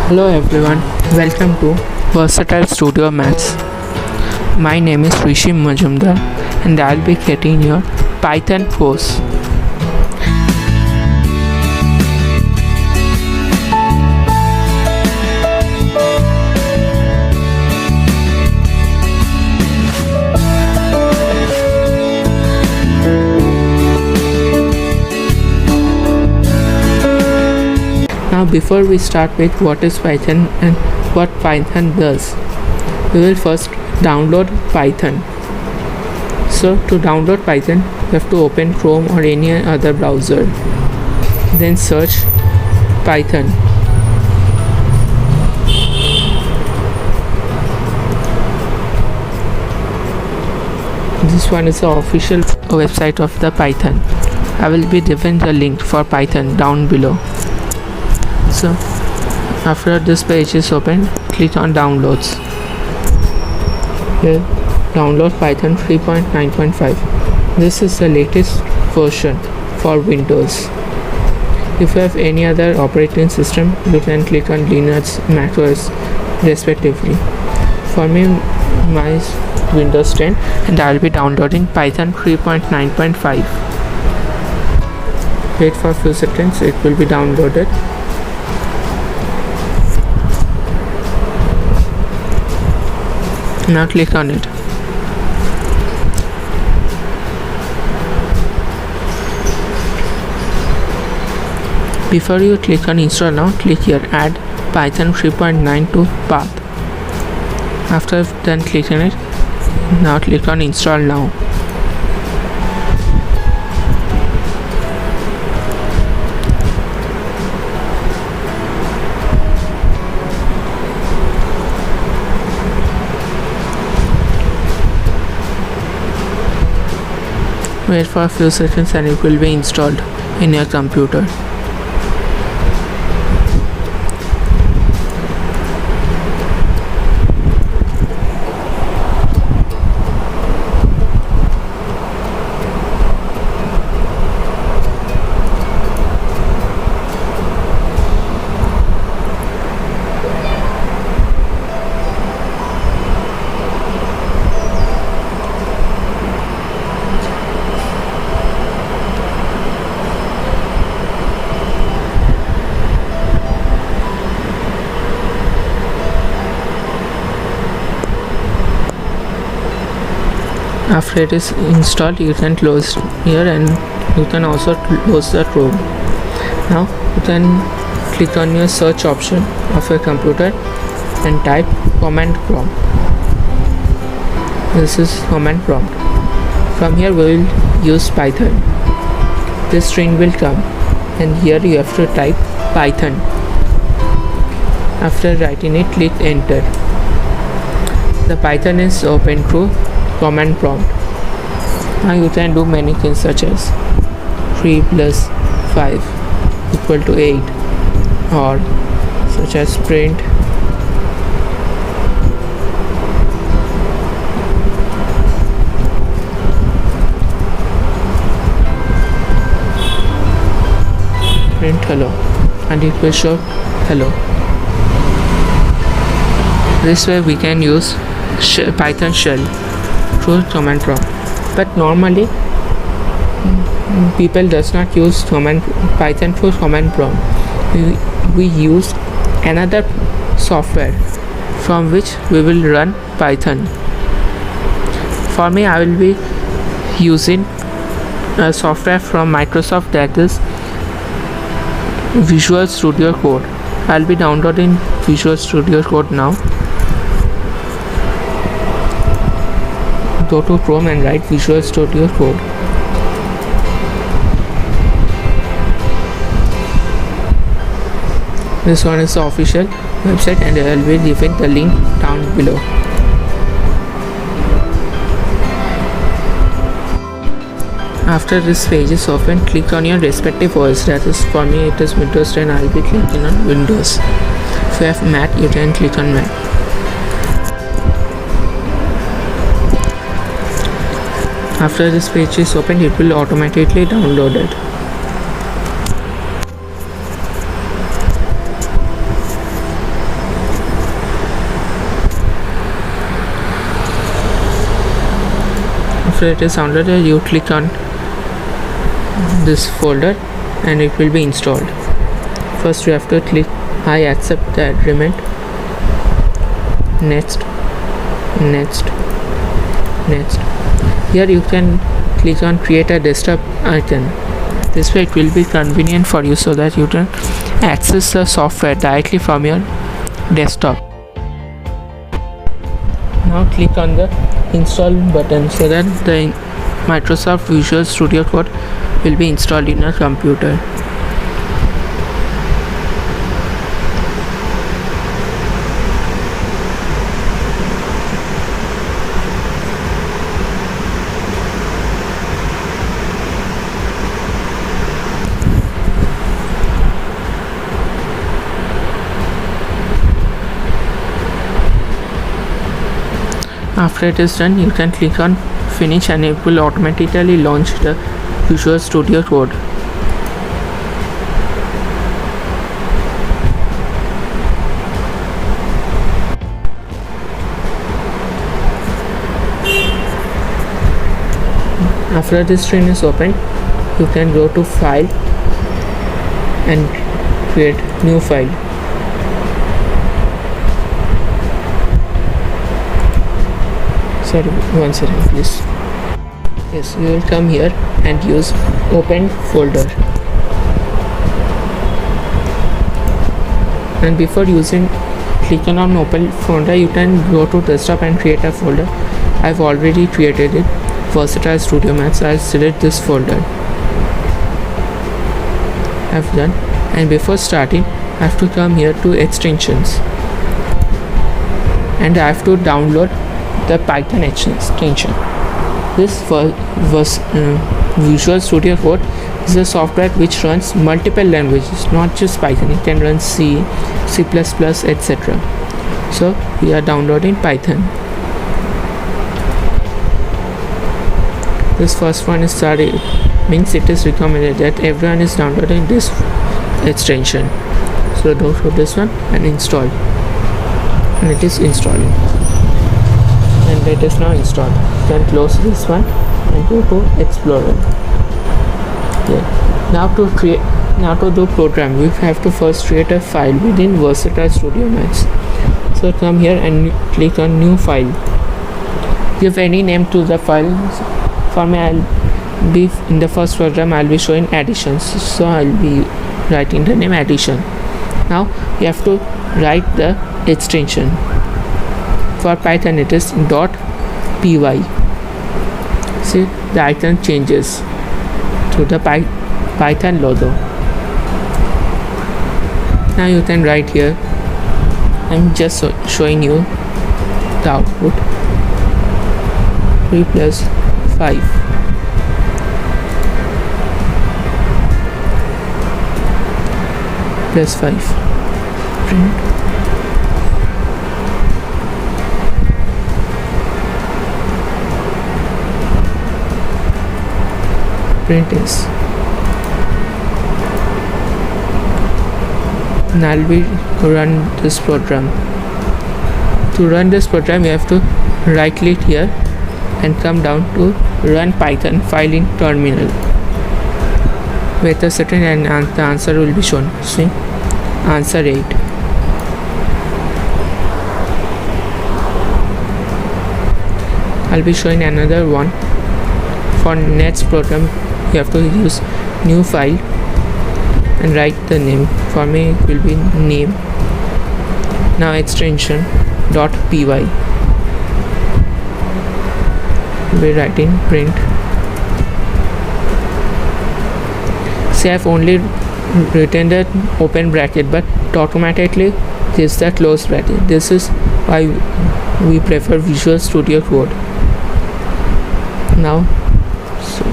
Hello everyone, welcome to Versatile Studio Maths. My name is Rishi Majumdar and I'll be creating your Python course. Now before we start with what is Python and what Python does, we will first download Python. So to download Python, you have to open Chrome or any other browser. Then search Python. This one is the official website of the Python. I will be giving the link for Python down below. So after this page is open, click on downloads. Here download Python 3.9.5. This is the latest version for Windows. If you have any other operating system, you can click on Linux, macOS respectively. For me, my Windows 10 and I will be downloading Python 3.9.5. Wait for a few seconds, it will be downloaded. Now click on it. Before you click on install now, click here add Python 3.9 to path. After done clicking it, now click on install now. Wait for a few seconds and it will be installed in your computer. After it is installed, you can close here and you can also close the Chrome. Now you can click on your search option of your computer and type command prompt. This is command prompt. From here we will use Python. This string will come and here you have to type Python. After writing it, click enter. The Python is open through command prompt. Now you can do many things such as 3 plus 5 equal to 8 or such as print hello and it will show hello. This way we can use Python shell through command prompt, but normally people does not use Python through command prompt. We use another software from which we will run Python. For me, I will be using a software from Microsoft, that is Visual Studio Code. I'll be downloading Visual Studio Code now. Go to Chrome and write Visual Studio Code. This one is the official website and I will be leaving the link down below. After this page is open, click on your respective OS. That is, for me it is Windows 10, I will be clicking on Windows. If you have Mac, you can click on Mac. After this page is opened, it will automatically download it. After it is downloaded, you click on this folder and it will be installed. First you have to click I accept the agreement. Next. Here you can click on create a desktop icon. This way it will be convenient for you so that you can access the software directly from your desktop. Now click on the install button so that the Microsoft Visual Studio Code will be installed in your computer. After it is done, you can click on finish and it will automatically launch the Visual Studio Code. After this screen is open, you can go to file and create new file. Sorry, one second please. Yes, you will come here and use open folder. And before clicking on open folder, you can go to desktop and create a folder. I've already created it, Versatile Studio Maths. I'll select this folder. I've done. And before starting, I have to come here to extensions. And I have to download the Python extension. This Visual Studio Code is a software which runs multiple languages, not just Python. It can run C, C++, etc. So we are downloading Python. This first one is started, means it is recommended that everyone is downloading this extension. So download this one and install, and it is installing. And it is now installed. Then close this one and go to Explorer. Yeah. Now to do program, we have to first create a file within Versatile Studio Maths. So come here and click on new file. Give any name to the file. For me, I'll be in the first program. I'll be showing additions. So I'll be writing the name addition. Now you have to write the extension. For Python it is .py. See, the icon changes to the Python logo. Now you can write here. I'm just showing you the output. 3 plus 5. Plus 5. Print. Print is. And I'll be run this program. To run this program, you have to right click here and come down to run Python file in terminal. Wait a second and the answer will be shown. See, answer 8. I'll be showing another one. For next program, you have to use new file and write the name. For me it will be name. Now extension .py. We're writing print. See, I've only written the open bracket, but automatically this is the closed bracket. This is why we prefer Visual Studio Code. Now so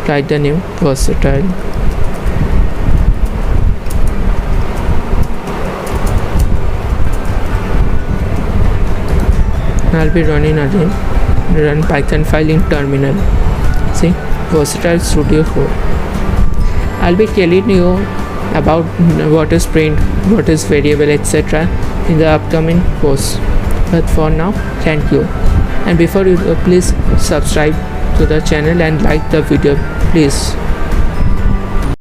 write the name Versatile. I'll be running again. Run Python file in terminal. See, Versatile Studio Code. I'll be telling you about what is print, what is variable, etc. in the upcoming course. But for now, thank you. And before you please subscribe to the channel and like the video, please.